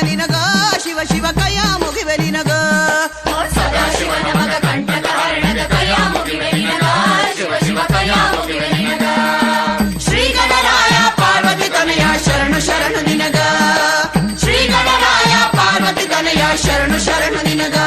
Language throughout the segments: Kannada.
ನಿನಗ ಶಿವ ಶಿವ ಕೈಯ ಮುಗಿವೆ ನಿನಗ ಸದಾ ಶಿವನ ಮಗ ಕಂಠಕ ಹರಣದ ಕೈಯ ಮುಗಿವೆ ನಿನಗ ಶಿವ ಶಿವ ಕೈಯ ಮುಗಿವೆ ನಿನಗ ಶ್ರೀ ಗಣರಾಯ ಪಾರ್ವತಿ ತನಯ ಶರಣು ಶರಣು ನಿನಗ ಶ್ರೀ ಗಣರಾಯ ಪಾರ್ವತಿ ತನಯ ಶರಣು ಶರಣು ನಿನಗ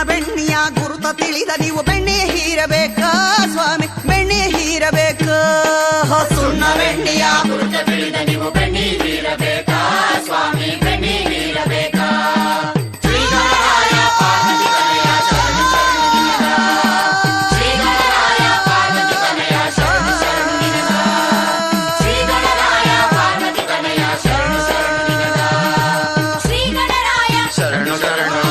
ಬೆಣ್ಣಿಯ ಗುರುತ ತಿಳಿದ ನೀವು ಬೆಣ್ಣೆ ಹೀರಬೇಕ ಸ್ವಾಮಿ ಬೆಣ್ಣೆ ಹೀರಬೇಕ ಸುಣ್ಣ ಬೆಣ್ಣಿಯ ಗುರುತ ತಿಳಿದ ನೀವು ಬೆಣ್ಣೆ ಹೀರಬೇಕ ಸ್ವಾಮಿ ಬೆಣ್ಣೆ ಹೀರಬೇಕ ಶ್ರೀ ಗಣರಾಯ ಪಾರ್ವತಿ ತನಯ ಶರಣು ಶರಣು ನಿನಗ ಶ್ರೀ ಗಣರಾಯ ಪಾರ್ವತಿ ತನಯ ಶರಣು ಶರಣು ನಿನಗ ಶ್ರೀ ಗಣರಾಯ ಪಾರ್ವತಿ ತನಯ ಶರಣು ಶರಣು ನಿನಗ ಶ್ರೀ ಗಣರಾಯ ಶರಣು ಶರಣು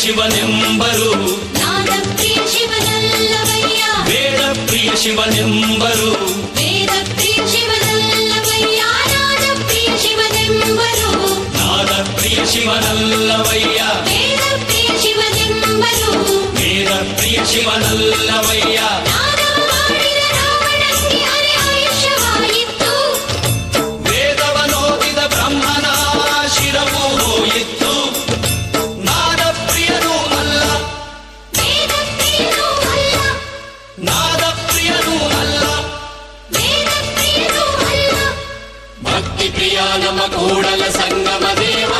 ಶಿವನೆಂಬರು ನಾದಪ್ರಿಯ ಶಿವನಲ್ಲವಯ್ಯ ವೇದಪ್ರಿಯ ಶಿವನೆಂಬರು ವೇದಪ್ರಿಯ ಶಿವನಲ್ಲವಯ್ಯ ನಾದಪ್ರಿಯ ಶಿವನೆಂಬರು ನಾದಪ್ರಿಯ ಶಿವನಲ್ಲವಯ್ಯ ವೇದಪ್ರಿಯ ಶಿವನೆಂಬರು ವೇದಪ್ರಿಯ ಶಿವನಲ್ಲವಯ್ಯ ನಾದವಾಡಿದ ರಾವಣನಿಗೆ ಅರೆ ಆಯುಷ್ಯವಾಯಿತು ವೇದವನೋದಿದ ಬ್ರಹ್ಮನ ಶಿರವು ಹೋಯಿತು ನಾದಪ್ರಿಯನೂ ಅಲ್ಲ ವೇದಪ್ರಿಯನೂ ಅಲ್ಲ ನಾದಪ್ರಿಯನೂ ಅಲ್ಲ ವೇದಪ್ರಿಯನೂ ಅಲ್ಲ ಭಕ್ತಿ ಪ್ರಿಯ ನಮ್ಮ ಕೂಡಲ ಸಂಗಮ ದೇವ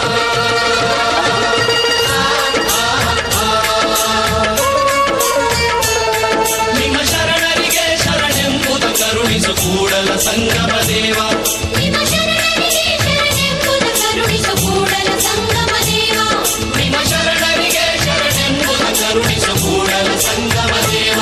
ನಿಮ್ಮ ಶರಣರಿಗೆ ಶರಣೆಂಬುದು ಕರುಣಿಸು ಕೂಡಲ ಸಂಗಮ ದೇವ ನಿಮ್ಮ ಶರಣರಿಗೆ ಶರಣೆಂಬುದು ಕರುಣಿಸು ಕೂಡಲ ಸಂಗಮ ದೇವ ನಿಮ್ಮ ಶರಣರಿಗೆ ಶರಣೆಂಬುದು ಕರುಣಿಸು ಕೂಡಲ ಸಂಗಮ ದೇವ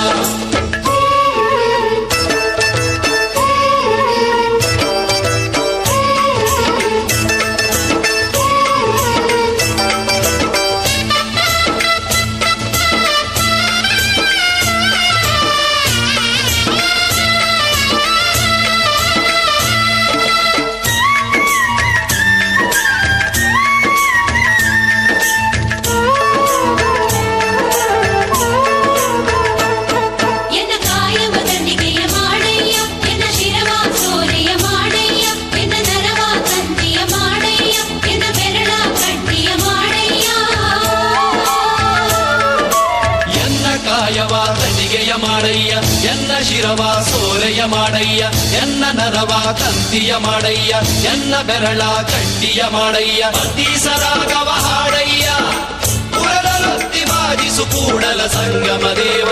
ಶಿರವ ಸೋರೆಯ ಮಾಡಯ್ಯ ಎನ್ನ ನರವ ತಂತಿಯ ಮಾಡಯ್ಯ ಎನ್ನ ಬೆರಳ ಕಟ್ಟಿಯ ಮಾಡಯ್ಯ ಅತೀಸರಾಗವ ಹಾಡಯ್ಯ ಪುರಲೊತ್ತಿ ಬಾಜಿಸು ಕೂಡಲ ಸಂಗಮ ದೇವ